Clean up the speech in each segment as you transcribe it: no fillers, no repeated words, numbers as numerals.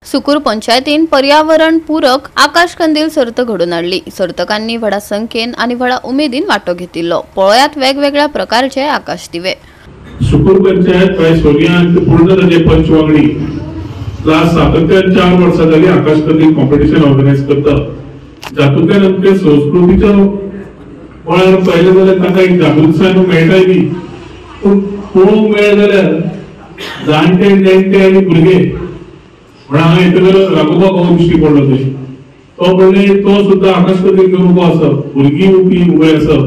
सुकूर पंचायतीन पर्यावरण पूरक आकाश कंदील सर्त घडून हाडली। सर्तकांनी व्हडा संख्येन आणि व्हडा उमेदीन वाटो घेतिल्लो। पळयात वेगवेगळ्या प्रकारचे आकाश दिवे। सुकूर पंचायत पैसोलियांत पूर्ण ताजे पंचवांगडी सातत्यान 4 वर्सां जाली आकाश कंदील कॉम्पिटिशन ऑर्गनायज करता। जातूंतल्यान आमच्या संस्कृतीचो म्हळ्यार पयलें जाल्यार ताका एक जागृतसाय मेळटाय बी, पूण पळोवंक मेळ्ळें जाल्यार जाणटे नेणटे आनी भुरगे हांगा येतकर राघोबा भाऊ दिश्टी पडलो थंय। तो म्हणले तो सुद्धा आकाश कंदील घेवन उबो आसा, भुरगीं उबे आसा।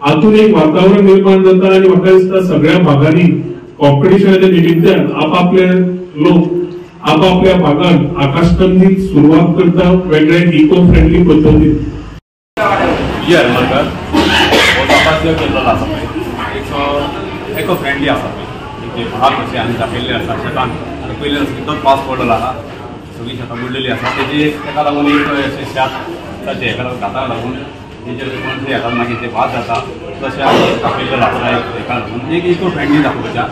हातून एक वातावरण निर्माण जाता आनी म्हाका दिसता सगळ्या भागांनी कॉम्पिटिशनाच्या निमित्तान आपापले लोक आपापल्या भागान आकाश कंदील सुरवात करता वेगळे इको फ्रेंडली पद्धतीन। इको फ्रेंडली आसा पळय भाग कशें आनी दाखयल्ले आसा शेतान आनी पयले कितलोच पावस पडलेलो आसा, सगळीं शेतां बुडलेलीं आसा। तेका लागून एक अशें शेत ताचे हेका घाताक लागून तेजेर कोणते हेका मागीर ते भात जाता तशें आमी दाखयल्लेलो आसा। हेका लागून एक इको फ्रेंडली दाखोवच्या।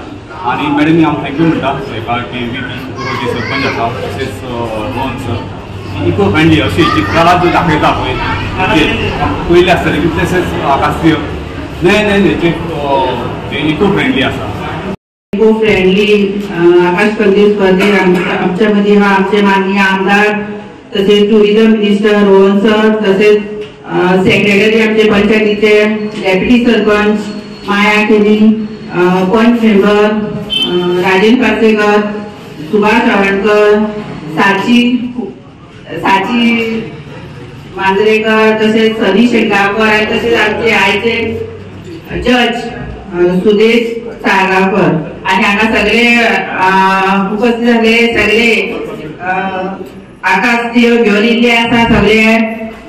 आनी मॅडमी हांव थँक्यू म्हणटा हेका की VP सरपंच आसा तशेंच रोहन सर इको फ्रेंडली अशी जी कला जी दाखयता पळय म्हणजे पयले आसतले की तशेंच आकाशीय नये इको फ्रेंडली आसा। इको फ्रेंडली आकाश कंदील स्पर्धेक आमच्या मध्ये आमचे माननीय आमदार तसेच टुरिझम मिनिस्टर रोहन सर तसेच सेक्रेटरी आमचे पंचायतीचे डेप्युटी सरपंच माया केनी, पंच मेंबर राजेंद्र पार्सेकर, सुभाष आवणकर, साची मांजरेकर तसेच सनी शेगावकर आणि तसेच आमचे आयचे जज सुदेश साळगावकर आणि हांगा सगळे उपस्थित झाले सगळे आकाश देव घेवन येयल्ले आसा। सगळे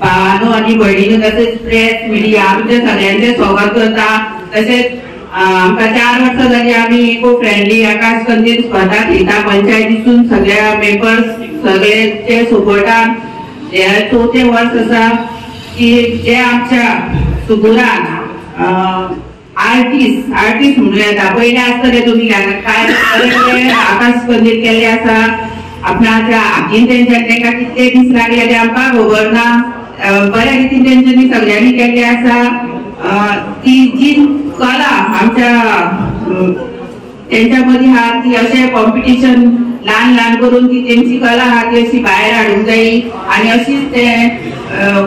भावांनो आनी भयणींनो तसेच प्रेस मिडिया आमचे सगळ्यांचे स्वागत करता। तसेच आमकां 4 वर्सां जाली आमी इको फ्रेंडली आकाश कंदील स्पर्धा घेता पंचायतीसून सगळ्या मेंबर्स सगळ्यांचे सपोर्टान हे 4थे वर्स आसा की जे आमच्या सुगुरान आर्टिस्ट म्हणून येता। पयले आसतले तुमी काय आकाश कंदील केल्ले आसा आपणाच्या आगीन तेंच्या कितले दीस लागले ते आमकां खबर ना। बऱ्या रितीन तेंच्यांनी सगळ्यांनी केल्ले आसा। ती जी कला आमच्या तेंच्या मदीं आहा ती अशें कॉम्पिटिशन ल्हान करून ती तेंची कला आहा ती अशी भायर हाडूंक जायी आनी अशीच ते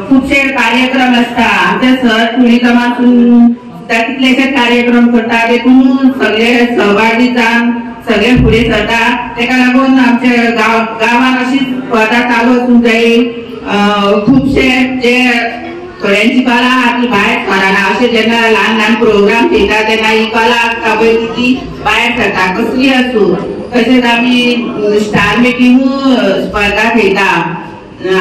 खुबशे कार्यक्रम आसता। आमच्या सर टुरिझमातून कितलेशे कार्यक्रम करता तेतून सगळे सहभागी जावन सगळे फुडें सरता। तेका लागून आमच्या गांवांत अशी स्पर्धा चालू आसूंक जायी। खुबशे जे थोड्यांची कला आहा ती भायर सराना अशें जेन्ना ल्हान प्रोग्राम घेता तेन्ना ही कला आसता पळय ती भायर सरता कसली आसूं। तशेंच आमी स्टार मेकिंगूय स्पर्धा घेता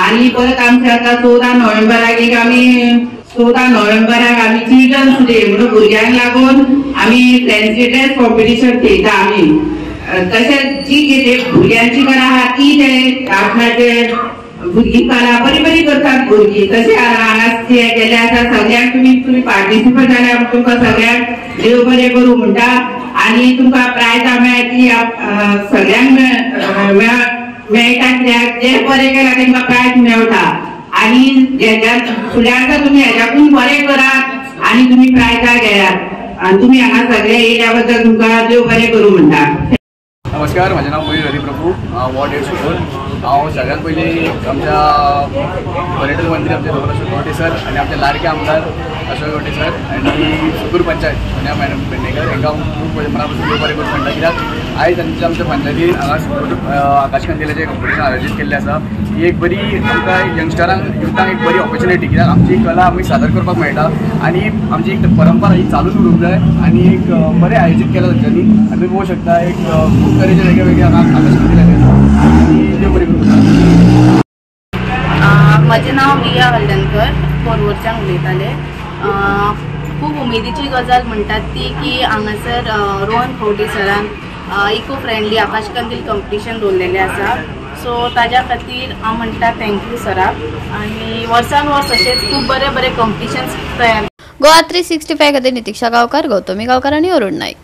आनी परत आमचे आतां 14 नोव्हेंबराक एक आमी 14 नोव्हेंबराक आमी चिल्ड्रन्स डे म्हणून भुरग्यांक लागून आमी फॅन्सी ड्रेस कॉम्पिटिशन घेता आमी। तशेंच जी कितें भुरग्यांची कला आहा ती ते आपणाचे भुरगीं कला बरी करतात भुरगीं तशें हांगा ते केले आसा। सगळ्यांक तुमी पार्टिसिपेट जाल्यार तुमकां सगळ्यांक देव बरें करूं म्हणटा आनी तुमकां प्रायजां मेळटा ती सगळ्यांक मेळटा कित्याक जे बरें केला तांकां प्रायज मेळटा आनी हेज्यात फुडल्यान तुमी हेज्याकून बरें करात आनी तुमी प्रायजां घेयात आनी तुमी हांगा सगळे येयल्या बद्दल तुमकां देव बरें करूं म्हणटा। नमस्कार, माझे नाव मयूर हरिप्रभू, वॉर्ड 8 सुकूर। हांव सगळ्यात पयलीं आमच्या पर्यटन मंत्री आमचे डॉक्टर गोटे सर आनी आमचे लाडके आमदार अशोक गोटे सर आनी सुकूर पंचायत सोनिया मॅडम पेडणेकर हांकां खूब मना पासून देव बरें करूं म्हणटा। कित्याक आयज आमच्या पंचायतीन हांगा आकाश कंदीलाचें कॉम्पिटिशन आयोजीत केल्लें आसा। ही एक बरी आमकां यंगस्टरांक युथांक एक बरी ऑपॉर्च्युनिटी कित्याक आमची कला आमी सादर करपाक मेळटा आनी आमची एक परंपरा ही चालूच उरूंक जाय आनी एक बरें आयोजीत केलां तांच्यांनी आनी तुमी पळोवंक शकता एक खूब तरेचे वेगळे आकाश कंदीलाचे आसा आनी देव बरें करूं। म्हजें नांव रिया हळदणकर, पोरवोरच्यान उलयतालें। खूब उमेदीची गजाल म्हणटात ती की हांगासर रोहन खंवटे सरान इको फ्रेंडली आकाश कंदील कॉम्पिटिशन दवरलेलें आसा। सो ताज्या खातीर हांव म्हणटा थँक्यू सराक आनी वर्सान वर्स अशेंच खूब बरे कॉम्पिटिशन्स तयार। गोवा 365 खातीर नितीक्षा गांवकार, गौतमी गांवकार आनी अरुण नाईक।